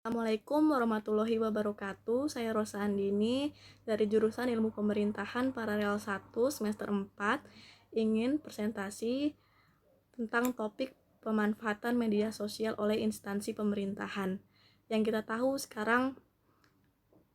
Assalamualaikum warahmatullahi wabarakatuh. Saya Rosa Andini dari jurusan Ilmu Pemerintahan Paralel 1 semester 4 ingin presentasi tentang topik pemanfaatan media sosial oleh instansi pemerintahan. Yang kita tahu sekarang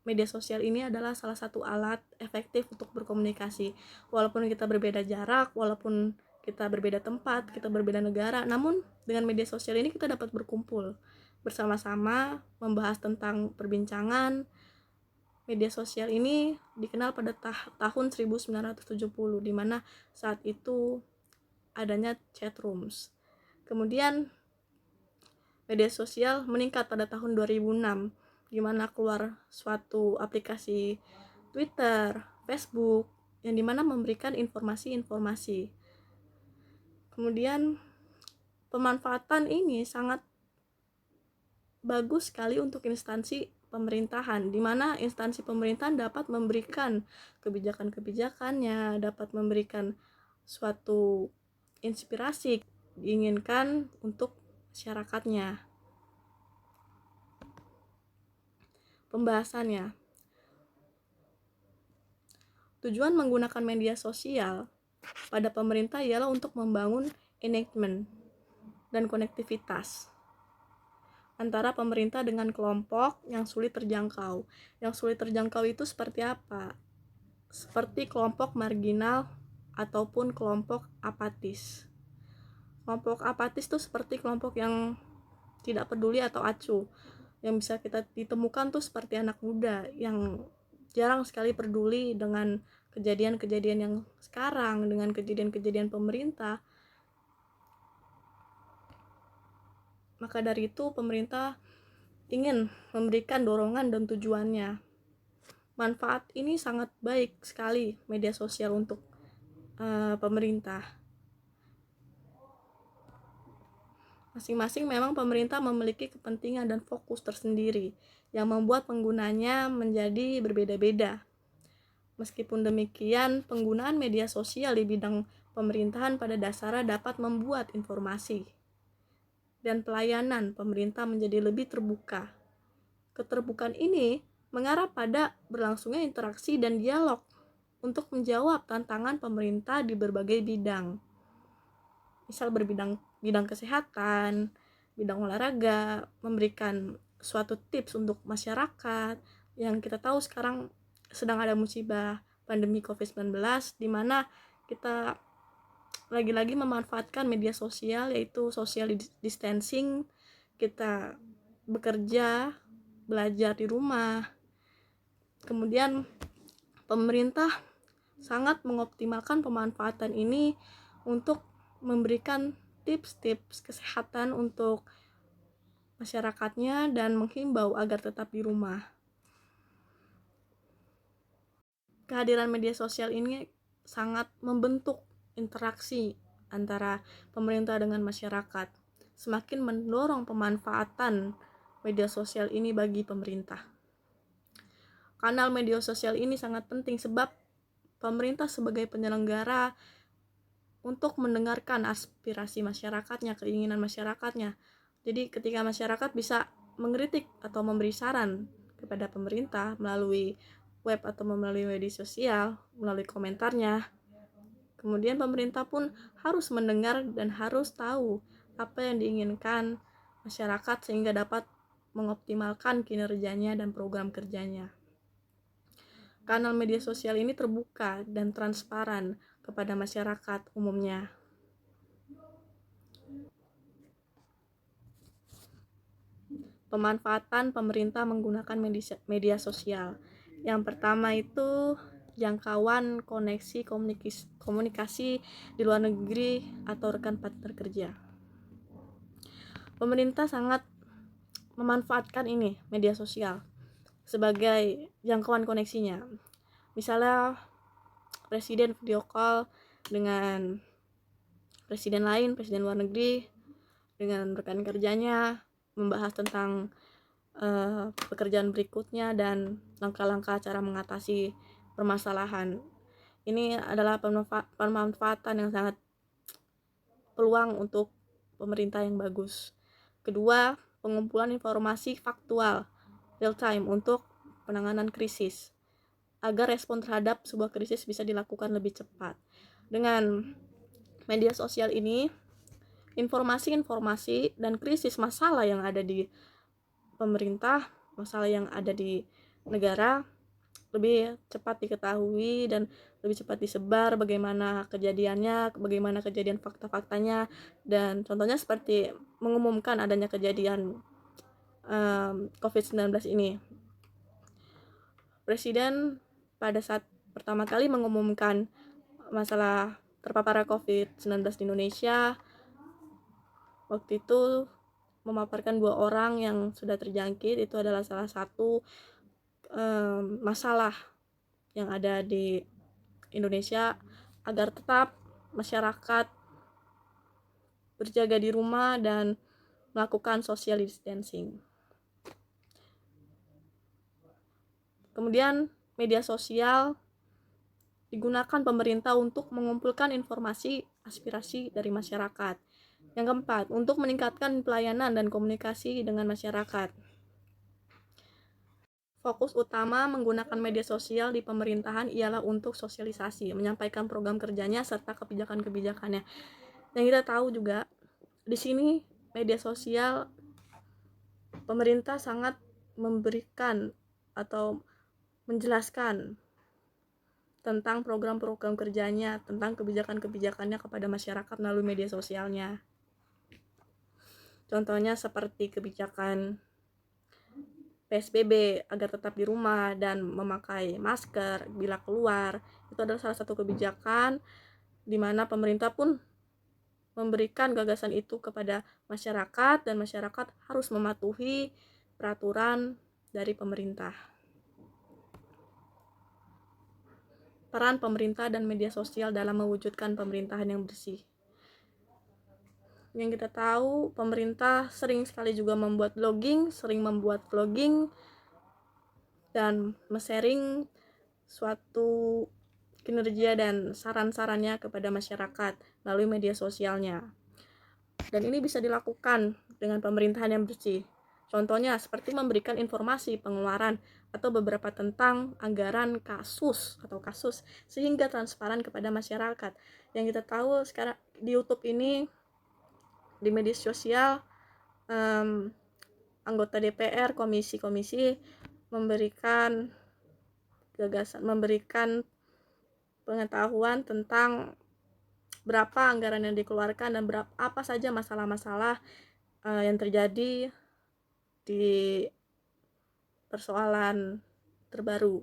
media sosial ini adalah salah satu alat efektif untuk berkomunikasi. Walaupun kita berbeda jarak, walaupun kita berbeda tempat, kita berbeda negara, namun dengan media sosial ini kita dapat berkumpul bersama-sama membahas tentang perbincangan. Media sosial ini dikenal pada tahun 1970, di mana saat itu adanya chat rooms. Kemudian media sosial meningkat pada tahun 2006, di mana keluar suatu aplikasi Twitter, Facebook, yang dimana memberikan informasi-informasi. Kemudian pemanfaatan ini sangat bagus sekali untuk instansi pemerintahan, di mana instansi pemerintahan dapat memberikan kebijakan-kebijakannya, dapat memberikan suatu inspirasi diinginkan untuk masyarakatnya. Pembahasannya, tujuan menggunakan media sosial pada pemerintah ialah untuk membangun engagement dan konektivitas antara pemerintah dengan kelompok yang sulit terjangkau. Yang sulit terjangkau itu seperti apa? Seperti kelompok marginal ataupun kelompok apatis. Kelompok apatis itu seperti kelompok yang tidak peduli atau acuh. Yang bisa kita ditemukan tuh seperti anak muda yang jarang sekali peduli dengan kejadian-kejadian yang sekarang, dengan kejadian-kejadian pemerintah. Maka dari itu pemerintah ingin memberikan dorongan dan tujuannya. Manfaat ini sangat baik sekali media sosial untuk pemerintah. Masing-masing memang pemerintah memiliki kepentingan dan fokus tersendiri yang membuat penggunanya menjadi berbeda-beda. Meskipun demikian, penggunaan media sosial di bidang pemerintahan pada dasarnya dapat membuat informasi dan pelayanan pemerintah menjadi lebih terbuka. Keterbukaan ini mengarah pada berlangsungnya interaksi dan dialog untuk menjawab tantangan pemerintah di berbagai bidang. Misal bidang kesehatan, bidang olahraga, memberikan suatu tips untuk masyarakat yang kita tahu sekarang sedang ada musibah pandemi COVID-19, di mana kita lagi-lagi memanfaatkan media sosial, yaitu social distancing. Kita bekerja, belajar di rumah. Kemudian pemerintah sangat mengoptimalkan pemanfaatan ini untuk memberikan tips-tips kesehatan untuk masyarakatnya dan menghimbau agar tetap di rumah. Kehadiran media sosial ini sangat membentuk interaksi antara pemerintah dengan masyarakat, semakin mendorong pemanfaatan media sosial ini bagi pemerintah. Kanal media sosial ini sangat penting sebab pemerintah sebagai penyelenggara untuk mendengarkan aspirasi masyarakatnya, keinginan masyarakatnya. Jadi ketika masyarakat bisa mengkritik atau memberi saran kepada pemerintah melalui web atau melalui media sosial, melalui komentarnya, kemudian pemerintah pun harus mendengar dan harus tahu apa yang diinginkan masyarakat sehingga dapat mengoptimalkan kinerjanya dan program kerjanya. Kanal media sosial ini terbuka dan transparan kepada masyarakat umumnya. Pemanfaatan pemerintah menggunakan media sosial. Yang pertama itu jangkauan koneksi komunikasi di luar negeri atau rekan partner kerja. Pemerintah sangat memanfaatkan ini media sosial sebagai jangkauan koneksinya. Misalnya presiden video call dengan presiden lain, presiden luar negeri, dengan rekan kerjanya, membahas tentang pekerjaan berikutnya dan langkah-langkah cara mengatasi permasalahan. Ini adalah pemanfaatan yang sangat peluang untuk pemerintah yang bagus. Kedua, pengumpulan informasi faktual real time untuk penanganan krisis, agar respon terhadap sebuah krisis bisa dilakukan lebih cepat. Dengan media sosial ini, informasi-informasi dan krisis masalah yang ada di pemerintah, masalah yang ada di negara lebih cepat diketahui dan lebih cepat disebar, bagaimana kejadiannya, bagaimana kejadian fakta-faktanya, dan contohnya seperti mengumumkan adanya kejadian COVID-19 ini. Presiden pada saat pertama kali mengumumkan masalah terpapar COVID-19 di Indonesia, waktu itu memaparkan 2 orang yang sudah terjangkit. Itu adalah salah satu masalah yang ada di Indonesia, agar tetap masyarakat berjaga di rumah dan melakukan social distancing. Kemudian media sosial digunakan pemerintah untuk mengumpulkan informasi aspirasi dari masyarakat. Yang keempat, untuk meningkatkan pelayanan dan komunikasi dengan masyarakat. Fokus utama menggunakan media sosial di pemerintahan ialah untuk sosialisasi, menyampaikan program kerjanya serta kebijakan-kebijakannya. Yang kita tahu juga, di sini media sosial pemerintah sangat memberikan atau menjelaskan tentang program-program kerjanya, tentang kebijakan-kebijakannya kepada masyarakat melalui media sosialnya. Contohnya seperti kebijakan PSBB agar tetap di rumah dan memakai masker bila keluar. Itu adalah salah satu kebijakan di mana pemerintah pun memberikan gagasan itu kepada masyarakat, dan masyarakat harus mematuhi peraturan dari pemerintah. Peran pemerintah dan media sosial dalam mewujudkan pemerintahan yang bersih. Yang kita tahu, pemerintah sering sekali juga membuat vlogging dan sharing suatu kinerja dan saran-sarannya kepada masyarakat melalui media sosialnya. Dan ini bisa dilakukan dengan pemerintahan yang bersih. Contohnya seperti memberikan informasi pengeluaran atau beberapa tentang anggaran kasus sehingga transparan kepada masyarakat. Yang kita tahu sekarang di YouTube ini, di media sosial, anggota DPR, komisi-komisi memberikan gagasan, memberikan pengetahuan tentang berapa anggaran yang dikeluarkan dan apa saja masalah-masalah yang terjadi di persoalan terbaru.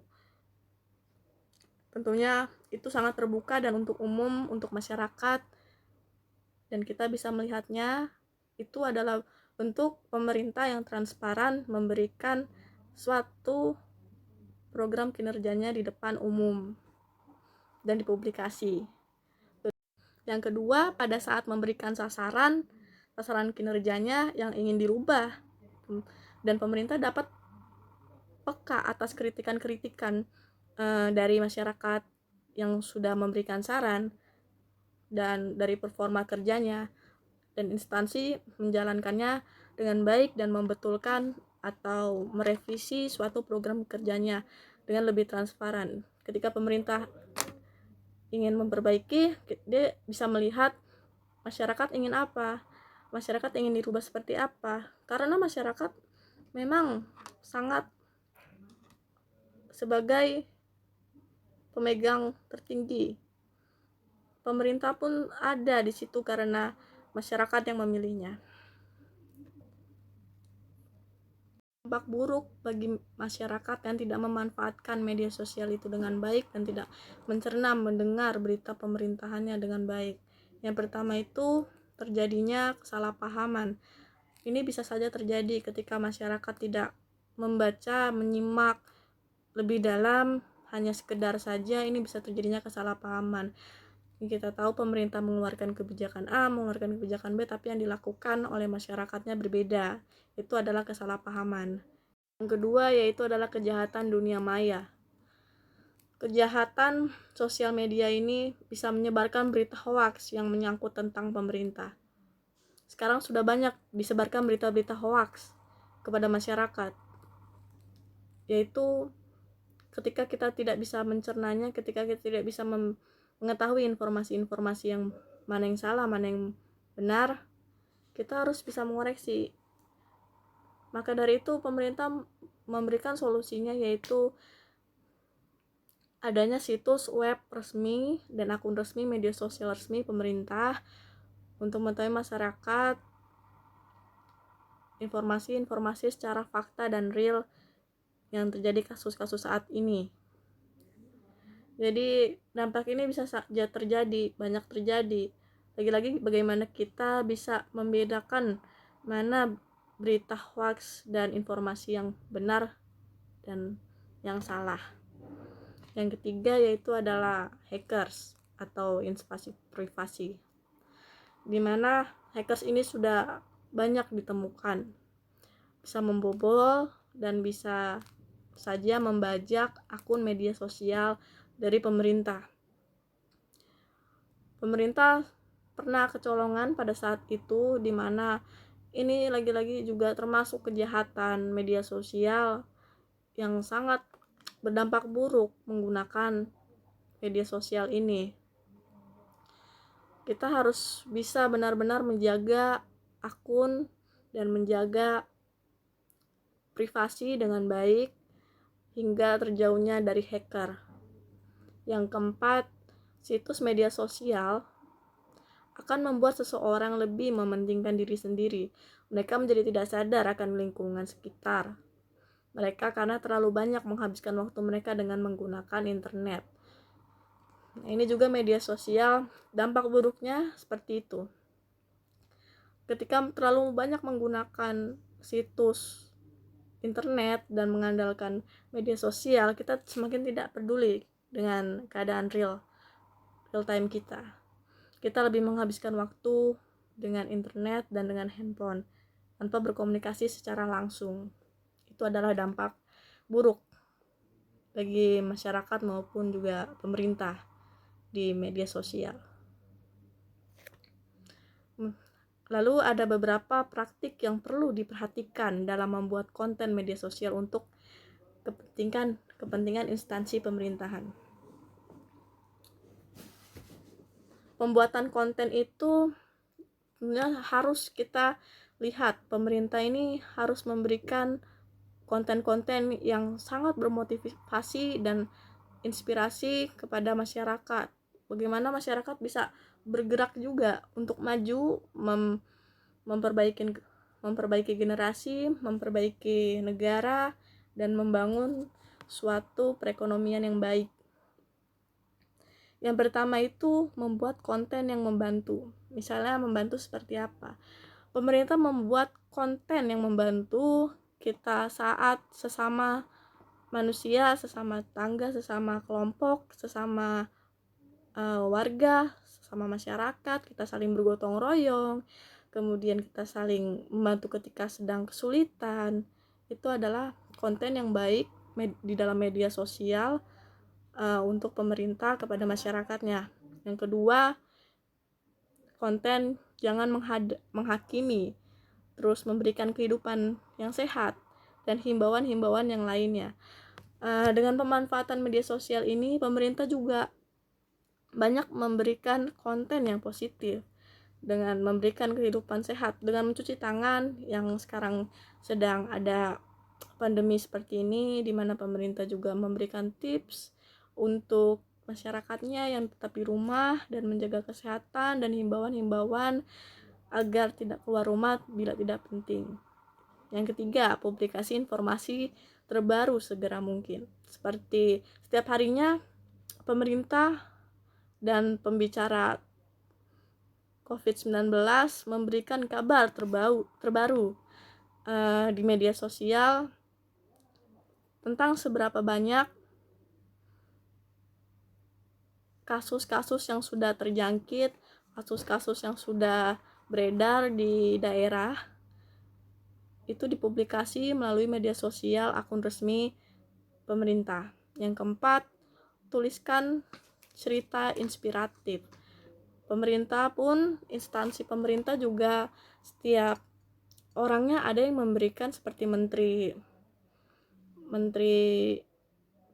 Tentunya itu sangat terbuka dan untuk umum, untuk masyarakat, dan kita bisa melihatnya. Itu adalah bentuk pemerintah yang transparan, memberikan suatu program kinerjanya di depan umum dan dipublikasi. Yang kedua, pada saat memberikan sasaran kinerjanya yang ingin dirubah, dan pemerintah dapat peka atas kritikan-kritikan dari masyarakat yang sudah memberikan saran dan dari performa kerjanya, dan instansi menjalankannya dengan baik dan membetulkan atau merevisi suatu program kerjanya dengan lebih transparan. Ketika pemerintah ingin memperbaiki, dia bisa melihat masyarakat ingin apa, masyarakat ingin dirubah seperti apa, karena masyarakat memang sangat sebagai pemegang tertinggi. Pemerintah pun ada di situ karena masyarakat yang memilihnya. Dampak buruk bagi masyarakat yang tidak memanfaatkan media sosial itu dengan baik dan tidak mencerna mendengar berita pemerintahannya dengan baik. Yang pertama itu terjadinya kesalahpahaman. Ini bisa saja terjadi ketika masyarakat tidak membaca, menyimak lebih dalam, hanya sekedar saja ini bisa terjadinya kesalahpahaman. Kita tahu pemerintah mengeluarkan kebijakan A, mengeluarkan kebijakan B, tapi yang dilakukan oleh masyarakatnya berbeda. Itu adalah kesalahpahaman. Yang kedua yaitu adalah kejahatan dunia maya. Kejahatan sosial media ini bisa menyebarkan berita hoaks yang menyangkut tentang pemerintah. sekarang sudah banyak disebarkan berita-berita hoaks kepada masyarakat, yaitu ketika kita tidak bisa mencernanya, ketika kita tidak bisa mengetahui informasi-informasi yang mana yang salah, mana yang benar, kita harus bisa mengoreksi. Maka dari itu pemerintah memberikan solusinya, yaitu adanya situs web resmi dan akun resmi media sosial resmi pemerintah untuk mengetahui masyarakat informasi-informasi secara fakta dan real yang terjadi kasus-kasus saat ini. Jadi dampak ini bisa saja terjadi, banyak terjadi. Lagi-lagi bagaimana kita bisa membedakan mana berita hoax dan informasi yang benar dan yang salah. Yang ketiga yaitu adalah hackers atau invasi privasi, di mana hackers ini sudah banyak ditemukan, bisa membobol dan bisa saja membajak akun media sosial dari pemerintah. Pemerintah pernah kecolongan pada saat itu, di mana ini lagi-lagi juga termasuk kejahatan media sosial yang sangat berdampak buruk menggunakan media sosial ini. Kita harus bisa benar-benar menjaga akun dan menjaga privasi dengan baik hingga terjauhnya dari hacker. Yang keempat, situs media sosial akan membuat seseorang lebih mementingkan diri sendiri. Mereka menjadi tidak sadar akan lingkungan sekitar mereka karena terlalu banyak menghabiskan waktu mereka dengan menggunakan internet. Nah, ini juga media sosial, dampak buruknya seperti itu. Ketika terlalu banyak menggunakan situs internet dan mengandalkan media sosial, kita semakin tidak peduli dengan keadaan real time kita. Kita lebih menghabiskan waktu dengan internet dan dengan handphone tanpa berkomunikasi secara langsung. Itu adalah dampak buruk bagi masyarakat maupun juga pemerintah di media sosial. Lalu ada beberapa praktik yang perlu diperhatikan dalam membuat konten media sosial untuk kepentingan instansi pemerintahan. Pembuatan konten itu sebenarnya harus kita lihat, pemerintah ini harus memberikan konten-konten yang sangat bermotivasi dan inspirasi kepada masyarakat. Bagaimana masyarakat bisa bergerak juga untuk maju, memperbaiki generasi, memperbaiki negara, dan membangun suatu perekonomian yang baik. Yang pertama itu membuat konten yang membantu. Misalnya membantu seperti apa? Pemerintah membuat konten yang membantu kita saat sesama manusia, sesama tangga, sesama kelompok, sesama warga, sesama masyarakat, kita saling bergotong royong, kemudian kita saling membantu ketika sedang kesulitan. Itu adalah konten yang baik di dalam media sosial untuk pemerintah kepada masyarakatnya. Yang kedua, konten jangan menghakimi, terus memberikan kehidupan yang sehat dan himbauan-himbauan yang lainnya. Dengan pemanfaatan media sosial ini, pemerintah juga banyak memberikan konten yang positif dengan memberikan kehidupan sehat, dengan mencuci tangan yang sekarang sedang ada pandemi seperti ini, di mana pemerintah juga memberikan tips untuk masyarakatnya yang tetap di rumah dan menjaga kesehatan dan himbauan-himbauan agar tidak keluar rumah bila tidak penting. Yang ketiga, publikasi informasi terbaru segera mungkin. Seperti setiap harinya pemerintah dan pembicara COVID-19 memberikan kabar terbaru di media sosial tentang seberapa banyak kasus-kasus yang sudah terjangkit, kasus-kasus yang sudah beredar di daerah. Itu dipublikasi melalui media sosial akun resmi pemerintah. Yang keempat, tuliskan cerita inspiratif. Pemerintah pun, instansi pemerintah juga setiap orangnya ada yang memberikan, seperti Menteri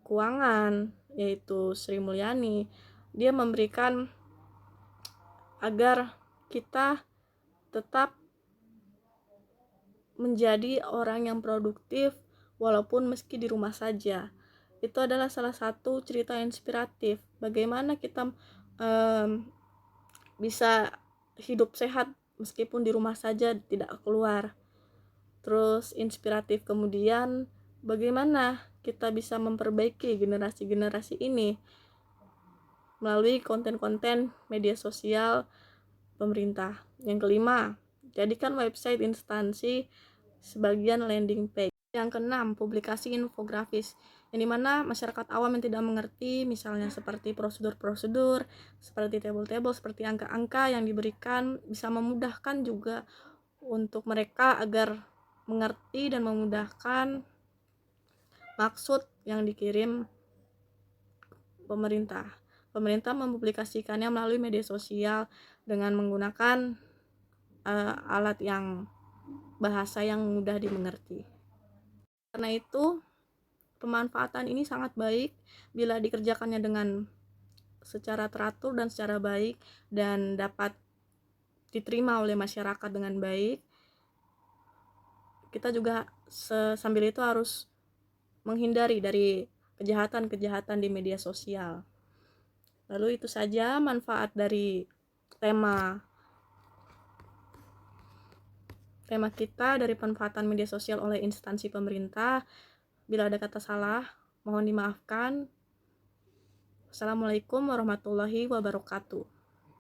Keuangan yaitu Sri Mulyani. Dia memberikan agar kita tetap menjadi orang yang produktif walaupun meski di rumah saja. Itu adalah salah satu cerita inspiratif bagaimana kita bisa hidup sehat meskipun di rumah saja, tidak keluar. Terus inspiratif kemudian bagaimana kita bisa memperbaiki generasi-generasi ini melalui konten-konten media sosial pemerintah. Yang kelima, jadikan website instansi sebagian landing page. Yang keenam, publikasi infografis, yang dimana masyarakat awam yang tidak mengerti, misalnya seperti prosedur-prosedur, seperti table-table, seperti angka-angka yang diberikan, bisa memudahkan juga untuk mereka agar mengerti dan memudahkan maksud yang dikirim pemerintah. Pemerintah mempublikasikannya melalui media sosial dengan menggunakan alat yang bahasa yang mudah dimengerti. Karena itu, pemanfaatan ini sangat baik bila dikerjakannya dengan secara teratur dan secara baik dan dapat diterima oleh masyarakat dengan baik. Kita juga sambil itu harus menghindari dari kejahatan-kejahatan di media sosial. Lalu itu saja manfaat dari tema kita dari pemanfaatan media sosial oleh instansi pemerintah. Bila ada kata salah, mohon dimaafkan. Assalamualaikum warahmatullahi wabarakatuh.